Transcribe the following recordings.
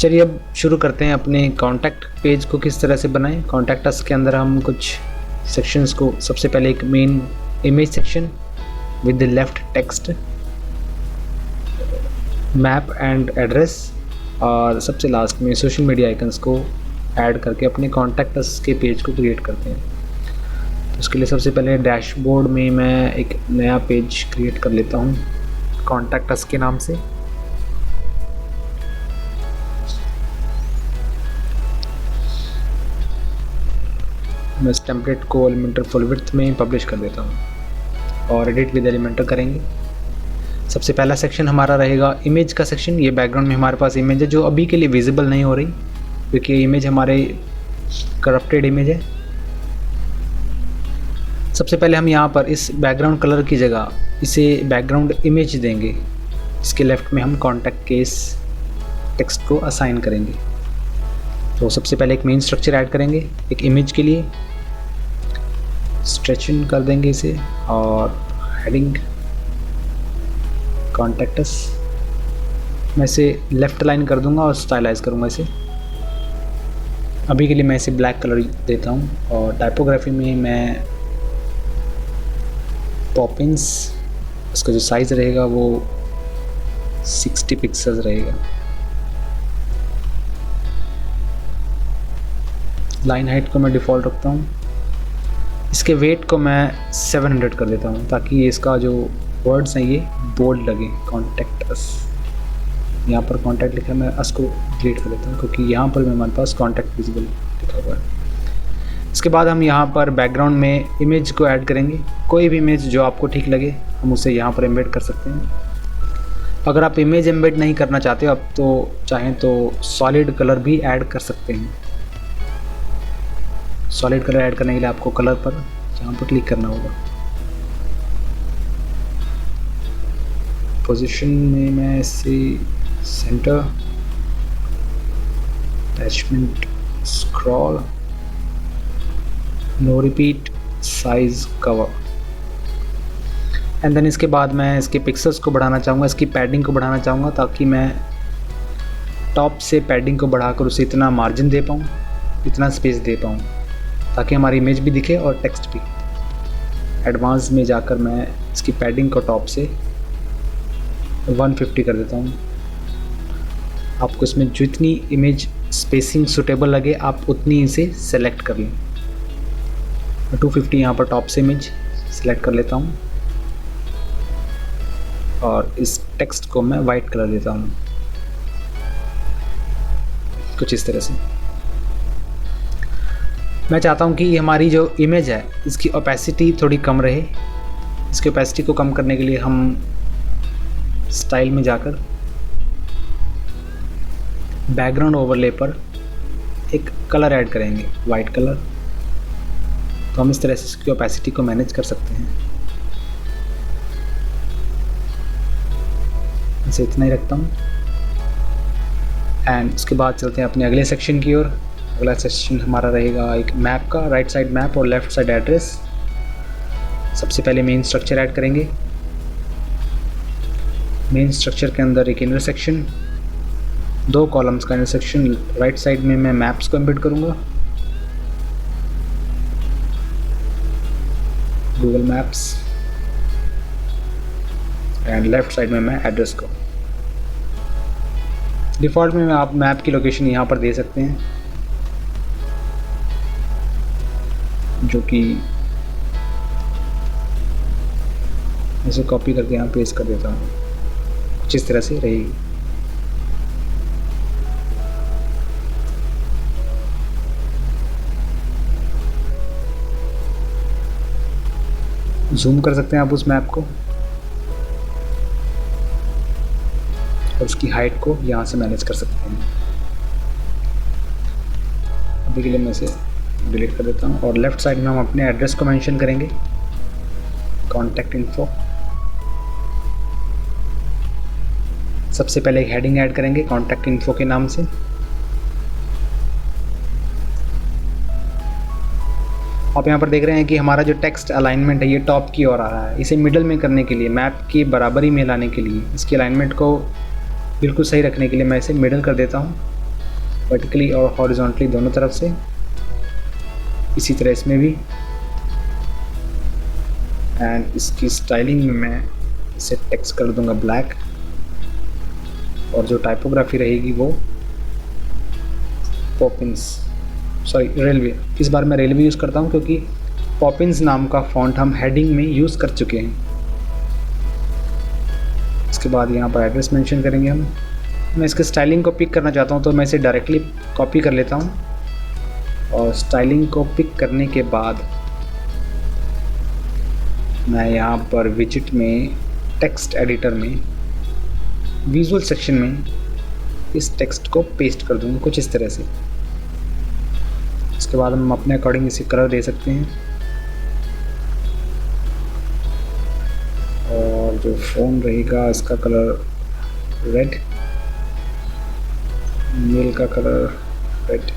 चलिए अब शुरू करते हैं अपने कॉन्टैक्ट पेज को किस तरह से बनाएं। कॉन्टैक्ट अस के अंदर हम कुछ सेक्शंस को, सबसे पहले एक main image section with the left text, map and address, और सबसे लास्ट में सोशल मीडिया आइकन्स को ऐड करके अपने कॉन्टैक्ट अस के पेज को क्रिएट करते हैं। तो उसके लिए सबसे पहले डैशबोर्ड में मैं एक नया पेज क्रिएट कर लेता हूँ कॉन्टैक्ट अस के नाम से। मैं इस टेम्पलेट को एलिमेंटर फुल विड्थ में पब्लिश कर देता हूँ और एडिट विद एलिमेंटर करेंगे। सबसे पहला सेक्शन हमारा रहेगा इमेज का सेक्शन। ये बैकग्राउंड में हमारे पास इमेज है जो अभी के लिए विजिबल नहीं हो रही क्योंकि ये इमेज हमारे करप्टेड इमेज है। सबसे पहले हम यहाँ पर इस बैकग्राउंड कलर की जगह इसे बैकग्राउंड इमेज देंगे। इसके लेफ्ट में हम कॉन्टैक्ट के इस टेक्स्ट को असाइन करेंगे। तो सबसे पहले एक मेन स्ट्रक्चर ऐड करेंगे एक इमेज के लिए, स्ट्रेचिंग कर देंगे इसे, और हेडिंग कॉन्टैक्ट अस। मैं इसे लेफ़्ट लाइन कर दूंगा और स्टाइलाइज करूंगा इसे। अभी के लिए मैं इसे ब्लैक कलर देता हूं। और टाइपोग्राफी में मैं पॉपिंस, उसका जो साइज़ रहेगा वो 60 पिक्सल्स रहेगा। लाइन हाइट को मैं डिफ़ॉल्ट रखता हूँ। इसके वेट को मैं 700 कर देता हूँ ताकि इसका जो वर्ड्स हैं ये बोल्ड लगे। कॉन्टैक्ट अस, यहाँ पर कॉन्टैक्ट लिखा है, मैं अस को डिलीट कर देता हूँ क्योंकि यहाँ पर हमारे पास कॉन्टैक्ट विजिबल लिखा हुआ है। इसके बाद हम यहाँ पर बैकग्राउंड में इमेज को ऐड करेंगे। कोई भी इमेज जो आपको ठीक लगे हम उसे यहाँ पर एम्बेड कर सकते हैं। अगर आप इमेज एम्बेड नहीं करना चाहते आप तो चाहें तो सॉलिड कलर भी ऐड कर सकते हैं। सॉलिड कलर ऐड करने के लिए आपको कलर पर यहाँ पर क्लिक करना होगा। पोजीशन में मैं इसे centre, attachment, scroll, no repeat, size, cover, and then इसके बाद मैं इसके पिक्सल्स को बढ़ाना चाहूँगा, इसकी पैडिंग को बढ़ाना चाहूँगा ताकि मैं टॉप से पैडिंग को बढ़ाकर उसे इतना मार्जिन दे पाऊँ, इतना स्पेस दे पाऊँ ताकि हमारी इमेज भी दिखे और टेक्स्ट भी। एडवांस में जाकर मैं इसकी पैडिंग को टॉप से 150 कर देता हूँ। आपको इसमें जितनी इमेज स्पेसिंग सूटेबल लगे आप उतनी इसे सेलेक्ट कर लें। 250 यहाँ पर टॉप से इमेज सेलेक्ट कर लेता हूँ और इस टेक्स्ट को मैं वाइट कलर देता हूँ कुछ इस तरह से। मैं चाहता हूँ कि हमारी जो इमेज है इसकी ओपेसिटी थोड़ी कम रहे। इसकी ओपेसिटी को कम करने के लिए हम स्टाइल में जाकर बैकग्राउंड ओवरले पर एक कलर ऐड करेंगे, वाइट कलर। तो हम इस तरह से इसकी ओपेसिटी को मैनेज कर सकते हैं। इसे इतना ही रखता हूँ एंड उसके बाद चलते हैं अपने अगले सेक्शन की ओर। अगला सेक्शन हमारा रहेगा एक मैप का, राइट साइड मैप और लेफ्ट साइड एड्रेस। सबसे पहले मेन स्ट्रक्चर ऐड करेंगे। मेन स्ट्रक्चर के अंदर एक इंटरसेक्शन, 2 कॉलम्स का इंटरसेक्शन। राइट साइड में मैं मैप्स को एम्बेड करूंगा, Google maps, and left side में मैं एड्रेस को। डिफ़ॉल्ट में आप मैप की लोकेशन यहाँ पर दे सकते हैं जो कि इसे कॉपी करके यहाँ पेस्ट कर देता हूँ, कुछ इस तरह से रहेगी। जूम कर सकते हैं आप उस मैप को और उसकी हाइट को यहाँ से मैनेज कर सकते हैं। अभी के लिए मैं इसे डिलीट कर देता हूँ और लेफ्ट साइड में हम अपने एड्रेस को मेंशन करेंगे, कॉन्टैक्ट इन्फो। सबसे पहले एक हेडिंग ऐड करेंगे कॉन्टैक्ट इन्फो के नाम से। आप यहाँ पर देख रहे हैं कि हमारा जो टेक्स्ट अलाइनमेंट है ये टॉप की ओर आ रहा है। इसे मिडल में करने के लिए, मैप की बराबरी में लाने के लिए, इसकी अलाइनमेंट को बिल्कुल सही रखने के लिए मैं इसे मिडल कर देता हूँ वर्टिकली और हॉरिजॉन्टली दोनों तरफ से। इसी तरह इसमें भी। एंड इसकी स्टाइलिंग में मैं इसे टेक्स्ट कर दूंगा ब्लैक, और जो टाइपोग्राफी रहेगी वो पॉपिंस, सॉरी रेलवे। इस बार मैं रेलवे यूज़ करता हूँ क्योंकि पॉपिंस नाम का फ़ॉन्ट हम हेडिंग में यूज़ कर चुके हैं। इसके बाद यहाँ पर एड्रेस मेंशन करेंगे हम। मैं इसके स्टाइलिंग को पिक करना चाहता हूँ तो मैं इसे डायरेक्टली कॉपी कर लेता हूँ, और स्टाइलिंग को पिक करने के बाद मैं यहाँ पर विजिट में टेक्स्ट एडिटर में विजुअल सेक्शन में इस टेक्स्ट को पेस्ट कर दूँगा कुछ इस तरह से। इसके बाद हम अपने अकॉर्डिंग इसे कलर दे सकते हैं, और जो फ़ोन रहेगा इसका कलर रेड, मेल का कलर रेड।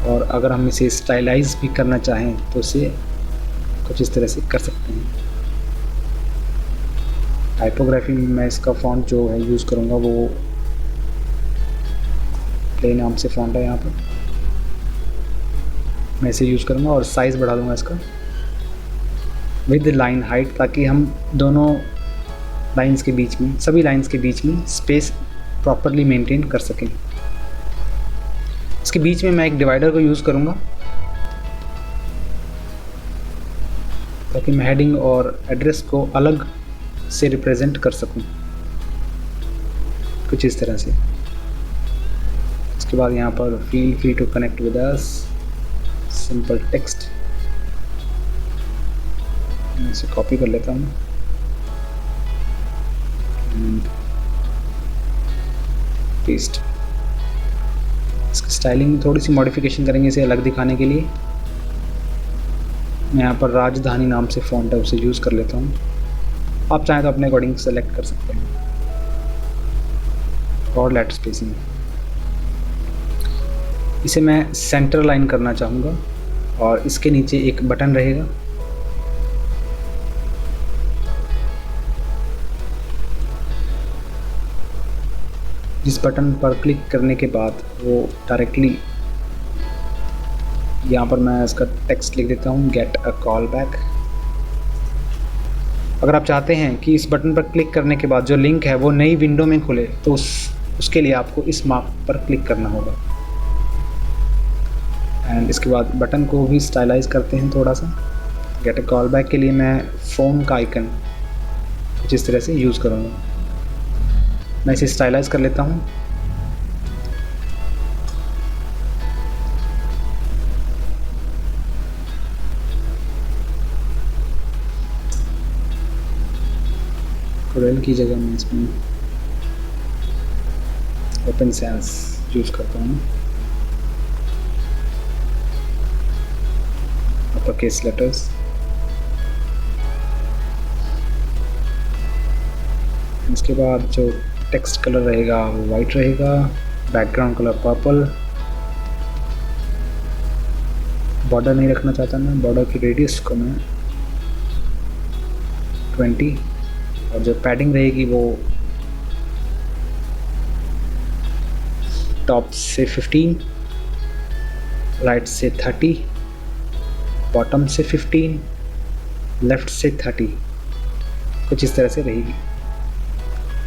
और अगर हम इसे स्टाइलाइज भी करना चाहें तो इसे कुछ इस तरह से कर सकते हैं। टाइपोग्राफी में मैं इसका फ़ॉन्ट जो है यूज़ करूँगा वो प्ले नाम से फ़ॉन्ट है, यहाँ पर मैं इसे यूज़ करूँगा और साइज़ बढ़ा दूँगा इसका विद लाइन हाइट, ताकि हम दोनों लाइंस के बीच में, सभी लाइंस के बीच में स्पेस प्रॉपरली मेंटेन कर सकें। इसके बीच में मैं एक डिवाइडर को यूज़ करूँगा ताकि मैं हेडिंग और एड्रेस को अलग से रिप्रेजेंट कर सकूं, कुछ इस तरह से। इसके बाद यहाँ पर feel free to connect with us, simple text, मैं इसे कॉपी कर लेता हूँ, पेस्ट। इसकी स्टाइलिंग में थोड़ी सी मॉडिफिकेशन करेंगे इसे अलग दिखाने के लिए। मैं यहाँ पर राजधानी नाम से फ़ॉन्ट है उसे यूज़ कर लेता हूँ, आप चाहें तो अपने अकॉर्डिंग सेलेक्ट कर सकते हैं। और लेटर स्पेसिंग, इसे मैं सेंटर लाइन करना चाहूँगा, और इसके नीचे एक बटन रहेगा, जिस बटन पर क्लिक करने के बाद वो डायरेक्टली यहाँ पर मैं इसका टेक्स्ट लिख देता हूँ, गेट अ कॉल बैक। अगर आप चाहते हैं कि इस बटन पर क्लिक करने के बाद जो लिंक है वो नई विंडो में खुले तो उसके लिए आपको इस मार्क पर क्लिक करना होगा। एंड इसके बाद बटन को भी स्टाइलाइज करते हैं थोड़ा सा। गेट अ कॉल बैक के लिए मैं फ़ोन का आइकन कुछ इस तरह से यूज़ करूँगा। मैं इसे स्टाइलाइज कर लेता हूँ। कोरेल की जगह मैं इसमें ओपन सैंस यूज़ करता हूँ, अपर केस लेटर्स। इसके बाद जो टेक्स्ट कलर रहेगा वो वाइट रहेगा, बैकग्राउंड कलर पर्पल। बॉर्डर नहीं रखना चाहता मैं, बॉर्डर की रेडियस को मैं 20, और जो पैडिंग रहेगी वो टॉप से 15, राइट से 30, बॉटम से 15, लेफ़्ट से 30, कुछ इस तरह से रहेगी।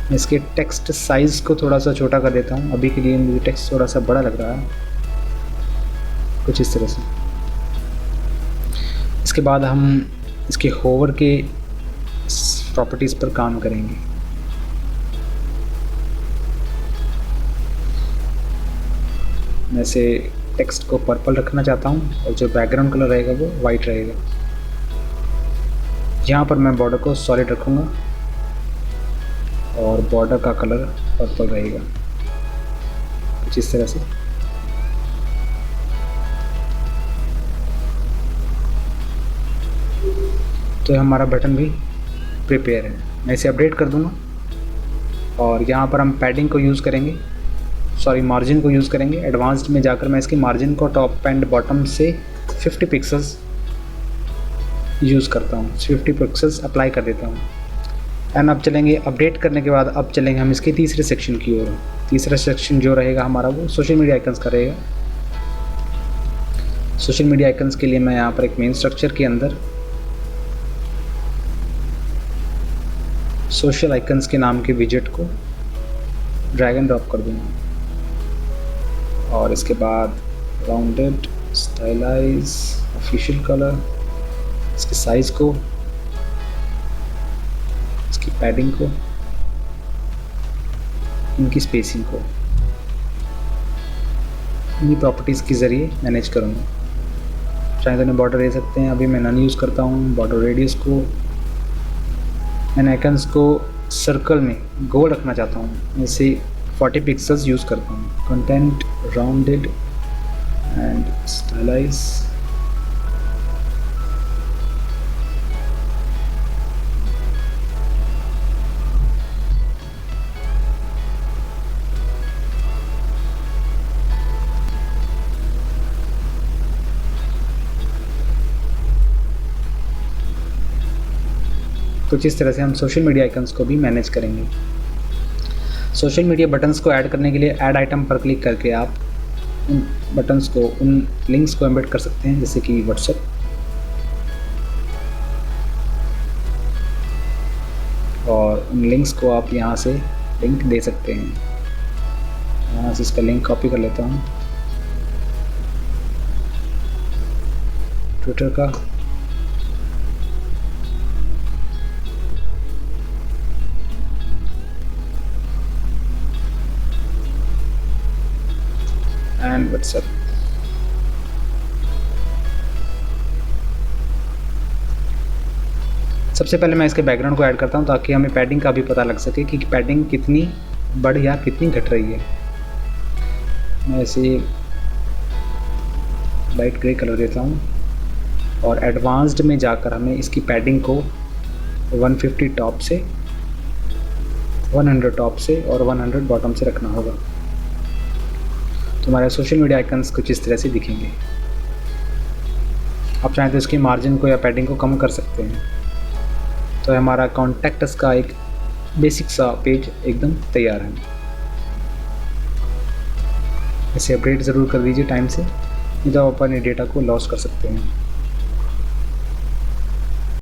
मैं इसके टेक्स्ट साइज़ को थोड़ा सा छोटा कर देता हूँ, अभी के लिए मुझे टेक्स्ट थोड़ा सा बड़ा लग रहा है, कुछ इस तरह से। इसके बाद हम इसके होवर के प्रॉपर्टीज़ पर काम करेंगे। मैं इसे टेक्स्ट को पर्पल रखना चाहता हूँ, और जो बैकग्राउंड कलर रहेगा वो वाइट रहेगा। यहाँ पर मैं बॉर्डर को सॉलिड रखूँगा और बॉर्डर का कलर पर्पल रहेगा, कुछ इस तरह से। तो हमारा बटन भी प्रिपेयर है। मैं इसे अपडेट कर दूंगा, और यहाँ पर हम पैडिंग को यूज़ करेंगे, सॉरी मार्जिन को यूज़ करेंगे। एडवांस्ड में जाकर मैं इसकी मार्जिन को टॉप एंड बॉटम से 50 पिक्सल्स यूज़ करता हूँ, 50 पिक्सल्स अप्लाई कर देता हूँ। एंड अब चलेंगे अपडेट करने के बाद, अब चलेंगे हम इसके तीसरे सेक्शन की ओर। तीसरा सेक्शन जो रहेगा हमारा वो सोशल मीडिया आइकन्स का रहेगा। सोशल मीडिया आइकन्स के लिए मैं यहाँ पर एक मेन स्ट्रक्चर के अंदर सोशल आइकन्स के नाम के विजेट को ड्रैग एंड ड्रॉप कर दूँगा और इसके बाद राउंडेड, स्टाइलाइज, ऑफिशियल कलर, इसके साइज़ को, इसकी पैडिंग को, इनकी स्पेसिंग को इन्हीं प्रॉपर्टीज़ के ज़रिए मैनेज करूँगा। चाहे तो बॉर्डर दे सकते हैं, अभी मैं नन यूज़ करता हूँ। बॉर्डर रेडियस को, मैं आइकन्स को सर्कल में गोल रखना चाहता हूँ, ऐसे 40 पिक्सल्स यूज़ करता हूँ। कंटेंट, राउंडेड एंड स्टाइलाइज, कुछ इस तरह से हम सोशल मीडिया आइकन्स को भी मैनेज करेंगे। सोशल मीडिया बटन्स को ऐड करने के लिए ऐड आइटम पर क्लिक करके आप उन बटन्स को, उन लिंक्स को एम्बेड कर सकते हैं, जैसे कि व्हाट्सएप, और उन लिंक्स को आप यहाँ से लिंक दे सकते हैं। यहाँ से इसका लिंक कॉपी कर लेता हूँ, ट्विटर का, एंड व्हाट्सएप। सबसे पहले मैं इसके बैकग्राउंड को ऐड करता हूँ ताकि हमें पैडिंग का भी पता लग सके कि पैडिंग कितनी बढ़ या कितनी घट रही है। मैं इसे लाइट ग्रे कलर देता हूँ और एडवांस्ड में जाकर हमें इसकी पैडिंग को 150 टॉप से, 100 टॉप से और 100 बॉटम से रखना होगा। तो हमारे सोशल मीडिया आइकन्स कुछ इस तरह से दिखेंगे। आप चाहें तो इसकी मार्जिन को या पैडिंग को कम कर सकते हैं। तो हमारा कॉन्टैक्ट अस का एक बेसिक सा पेज एकदम तैयार है। इसे अपडेट ज़रूर कर दीजिए टाइम से, नहीं तो आप अपने डेटा को लॉस कर सकते हैं।